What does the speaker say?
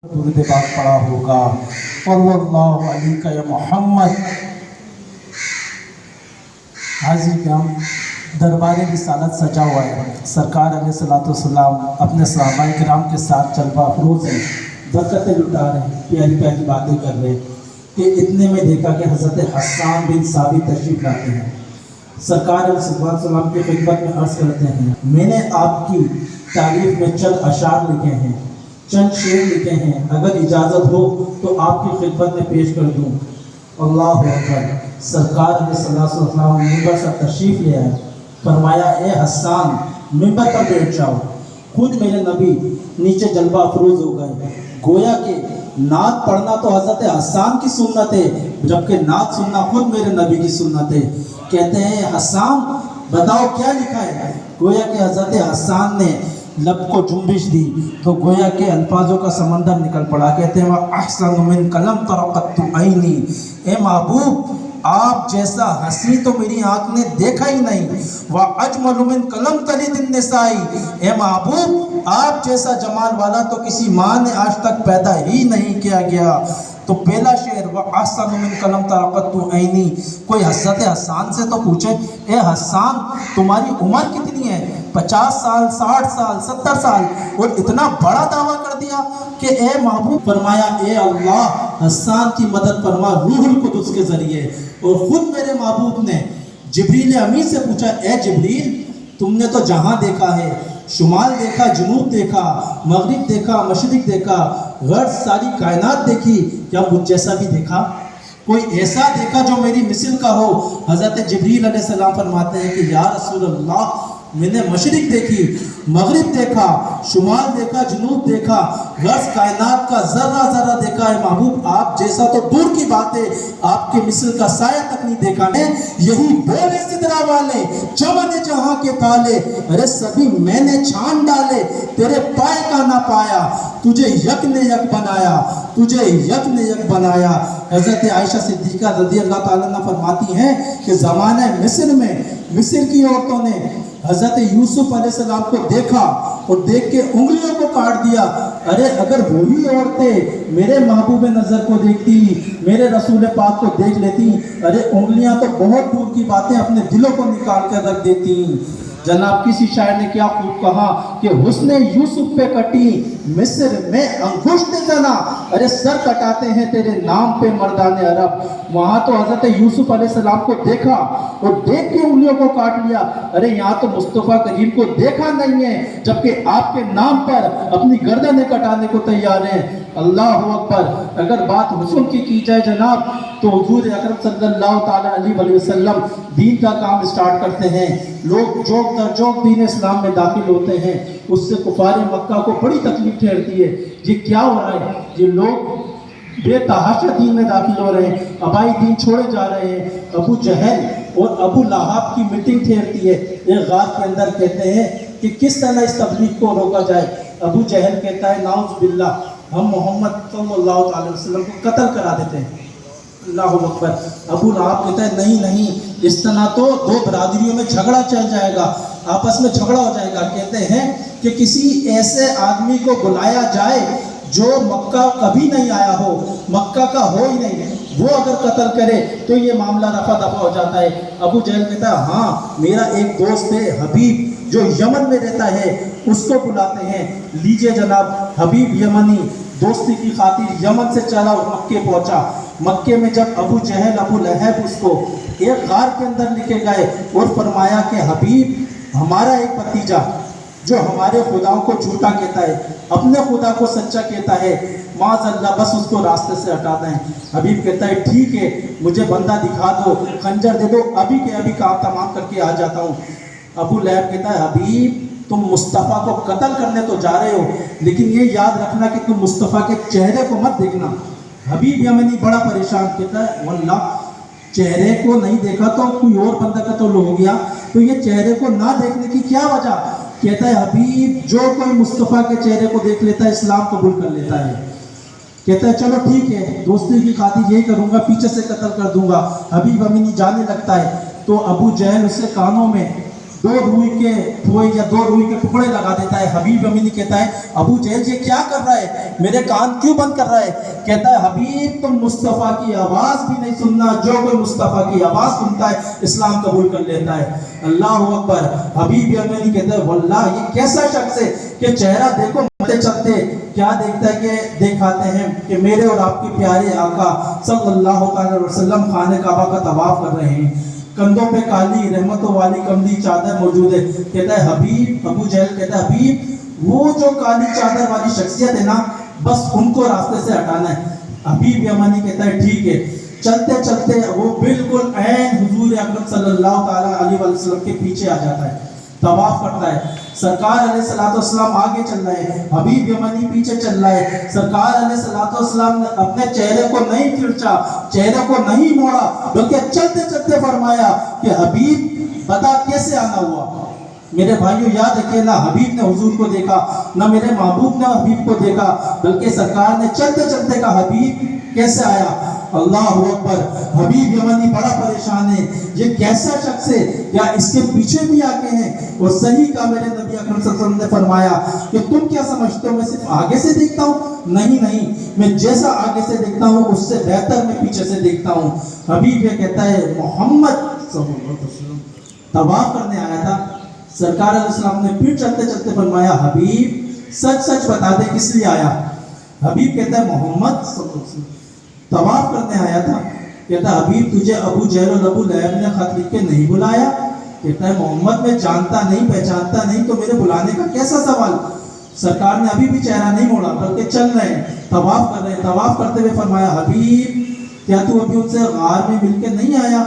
दुरूद पाक पढ़ा होगा सल्लल्लाहु अलैहि या मोहम्मद। हाजिर किराम, दरबार रिसालत सजा हुआ है। सरकार अलैहिस्सलाम अपने सहाबाए किराम के साथ जलवा अफरोज़ हैं, बरकतें लुटा रहे हैं, प्यारी प्यारी बातें कर रहे हैं कि इतने में देखा कि हज़रत हस्सान बिन साबित तशरीफ़ लाते हैं। सरकार अलैहिस्सलाम की खिदमत में अर्ज़ करते हैं, मैंने आपकी तारीफ़ में चंद अशार लिखे हैं, चंद शेर लिखे हैं, अगर इजाज़त हो तो आपकी खिदमत में पेश कर दूँ। अल्लाह अकबर। सरकार अलैहिस्सलाम मिंबर से तशरीफ़ ले आए, फरमाया ए हस्सान मिंबर पर बैठ जाओ। खुद मेरे नबी नीचे जलवा अफरोज़ हो गए। गोया कि नात पढ़ना तो हज़रत हस्सान की सुन्नत है, जबकि नात सुनना खुद मेरे नबी की सुन्नत है। कहते हैं हस्सान बताओ क्या लिखा है। गोया कि हज़रत हस्सान ने लब को जुम्बिश दी तो गोया के अल्फाजों का समंदर निकल पड़ा। कहते हैं वह अहसन मिन कलम तरक़त्तु ऐनी, ए महबूब आप जैसा हंसी तो मेरी आँख ने देखा ही नहीं। वह अजमल मिन कलम तलिदिन निसाई, ए महबूब आप जैसा जमाल वाला तो किसी माँ ने आज तक पैदा ही नहीं किया गया। तो पहला शेर वह अहसन मिन कलम तरक़त्तु ऐनी, कोई हज़रत हस्सान से तो पूछे ए हस्सान तुम्हारी उम्र कितनी है? 50 साल, 60 साल, 70 साल, और इतना बड़ा दावा कर दिया कि ए महबूब। फरमाया ए अल्लाह हस्सान की मदद फरमा रूहुल कुदस के ज़रिए। और ख़ुद मेरे महबूब ने जिब्रील अमीन से पूछा ए जिब्रील तुमने तो जहाँ देखा है, शुमाल देखा, जुनूब देखा, मगरिब देखा, मशरिक देखा, गर्द सारी कायनात देखी, क्या मुझ जैसा भी देखा? कोई ऐसा देखा जो मेरी मिसल का हो? हज़रत जिब्रील अलैहिस्सलाम फरमाते हैं कि या रसूल अल्लाह मैंने मशरिक देखी, मगरिब देखा, शुमाल देखा, जुनूब देखा, गर्ज कायनात का जर्रा जर्रा देखा है। महबूब आप जैसा तो दूर की बात है, आपके मिसल का साया तक नहीं देखा है। यही बोले सिदरा वाले चमन जहां के ताले, अरे सभी मैंने छान डाले तेरे पाए का ना पाया, तुझे यक ने यक बनाया, तुझे यक ने यक बनाया। हज़रत आयशा सिद्दीक़ा रज़ियल्लाहु ताला अन्हा फरमाती हैं कि ज़माने मिस्र में मिस्र की औरतों ने हज़रत यूसुफ अलैहिस्सलाम को देखा और देख के उंगलियों को काट दिया। अरे अगर वही औरतें मेरे महबूब नज़र को देखती, मेरे रसूल पाक को देख लेती, अरे उंगलियां तो बहुत दूर की बातें अपने दिलों को निकाल कर रख देती। जनाब किसी शायर ने क्या खूब कहा कि हुस्ने यूसुफ पे कटी मिस्र में अंगुष्ठ जना, अरे सर कटाते हैं तेरे नाम पे मर्दाने अरब। वहाँ तो हज़रत यूसुफ अलैहिस्सलाम को देखा और देख के उंगलियों को काट लिया। अरे यहाँ तो मुस्तफ़ा करीम को देखा नहीं है, जबकि आपके नाम पर अपनी गर्दनें कटाने को तैयार हैं। अल्लाह अकबर। अगर बात हुस्न की जाए जनाब तो हुजूर अकरम सल्लल्लाहु ताला अलैहि वसल्लम दीन का काम स्टार्ट करते हैं, लोग जोक दर जोक दीन इस्लाम में दाखिल होते हैं, उससे कुफारे मक्का को बड़ी तकलीफ ठहरती है। ये क्या हो रहा है? ये लोग बेतहाशा दीन में दाखिल हो रहे हैं, अबाई दीन छोड़े जा रहे हैं। अबू जहल और अबू लहाब की मीटिंग ठहरती है एक गार के अंदर। कहते हैं कि किस तरह इस तबलीग को रोका जाए। अबू जहल कहता है नाउज़ बिल्लाह हम मोहम्मद सल्लल्लाहु अलैहि वसल्लम को कत्ल करा देते हैं। अल्लाहु अकबर। अबू लहाब कहता है नहीं नहीं, इस तरह तो दो बरादरियों में झगड़ा चल जाएगा, आपस में झगड़ा हो जाएगा। कहते हैं कि किसी ऐसे आदमी को बुलाया जाए जो मक्का कभी नहीं आया हो, मक्का का हो ही नहीं, वो अगर कत्ल करे तो ये मामला रफा दफा हो जाता है। अबू जहल कहता है हाँ मेरा एक दोस्त है हबीब जो यमन में रहता है, उसको बुलाते हैं। लीजिए जनाब, हबीब यमनी दोस्ती की खातिर यमन से चला और मक्के पहुंचा। मक्के में जब अबू जहल अबू लहब उसको एक गार के अंदर लेके गए और फरमाया कि हबीब हमारा एक भतीजा जो हमारे खुदाओं को झूठा कहता है, अपने खुदा को सच्चा कहता है, माज़अल्लाह बस उसको रास्ते से हटा दें। हबीब कहता है ठीक है, मुझे बंदा दिखा दो, खंजर दे दो, अभी के अभी काम तमाम करके आ जाता हूँ। अबू लहब कहता है हबीब तुम मुस्तफ़ा को कत्ल करने तो जा रहे हो, लेकिन ये याद रखना कि तुम मुस्तफ़ा के चेहरे को मत देखना। हबीब यमनी बड़ा परेशान कहता है वल्लाह चेहरे को नहीं देखा तो कोई और बंदा कत्ल हो गया, तो ये चेहरे को ना देखने की क्या वजह? कहता है हबीब जो कोई मुस्तफ़ा के चेहरे को देख लेता है इस्लाम कबूल कर लेता है। कहता है चलो ठीक है, दोस्ती की खातिर यही करूँगा, पीछे से कत्ल कर दूंगा। हबीब अमीनी जाने लगता है तो अबू जहल उससे कानों में दो रुई के टुकड़े लगा देता है। हबीब अमीनी कहता है अबू जहल ये क्या कर रहा है, मेरे कान क्यों बंद कर रहा है? कहता है हबीब तुम मुस्तफ़ा की आवाज़ भी नहीं सुनना, जो कोई मुस्तफ़ा की आवाज़ सुनता है इस्लाम कबूल कर लेता है। अल्लाह अकबर। हबीब अमीनी कहता है वल्लाह ये कैसा शख्स है कि चेहरा देखो मते चलते क्या देखता है कि दिखाते हैं कि मेरे और आपके प्यारे आका सल्लल्लाहु अलैहि वसल्लम खाने काबा का तवाफ कर रहे हैं, कंधों पे काली रहमतों वाली कमली चादर मौजूद है। कहता है हबीब, अबू जहल कहता है हबीब वो जो काली चादर वाली शख्सियत है ना, बस उनको रास्ते से हटाना है। हबीब यमानी कहता है ठीक है। चलते चलते वो बिल्कुल ऐन हुजूर अकरम सल्लल्लाहु ताला अलैहि वसल्लम के पीछे आ जाता है, तवाफ करता है। सरकार अलैहिस्सलाम आगे चल रहे हैं, हबीब यमनी पीछे चल रहा है। सरकार अलैहिस्सलाम ने अपने चेहरे को नहीं तिरछा, चेहरे को नहीं मोड़ा, बल्कि चलते चलते फरमाया कि हबीब बता कैसे आना हुआ। मेरे भाइयों याद रखिए, ना हबीब ने हुजूर को देखा, ना मेरे महबूब ने हबीब को देखा, बल्कि सरकार ने चलते चलते कहा हबीब कैसे आया। अल्लाह अकबर। हबीब यमनी बड़ा परेशान है, ये कैसा शख्स है, क्या इसके पीछे भी आके हैं? और सही का मेरे नबी अकरम सल्लल्लाहु अलैहि वसल्लम ने फरमाया कि तुम क्या समझते हो मैं सिर्फ आगे से देखता हूँ? नहीं नहीं, मैं जैसा आगे से देखता हूँ उससे बेहतर मैं पीछे से देखता हूँ। हबीब ये कहता है मोहम्मद सल्लल्लाहु अलैहि वसल्लम तवाफ करने आया था। सरकार अलैहिस्सलाम ने फिर चलते चलते फरमाया हबीब सच सच बता दे किस लिए आया। हबीब कहता है मोहम्मद सल्लल्लाहु अलैहि वसल्लम तवाफ करने आया था। कहता हबीब तुझे अबू जहल और अबू लहब ने खत लिख के नहीं बुलाया? कहता है मोहम्मद मैं जानता नहीं पहचानता नहीं तो मेरे बुलाने का कैसा सवाल। सरकार ने अभी भी चेहरा नहीं मोड़ा, बल्कि चल रहे हैं, तवाफ कर रहे हैं। तवाफ करते हुए फरमाया हबीब क्या तू अभी उनसे गार में मिलके नहीं आया?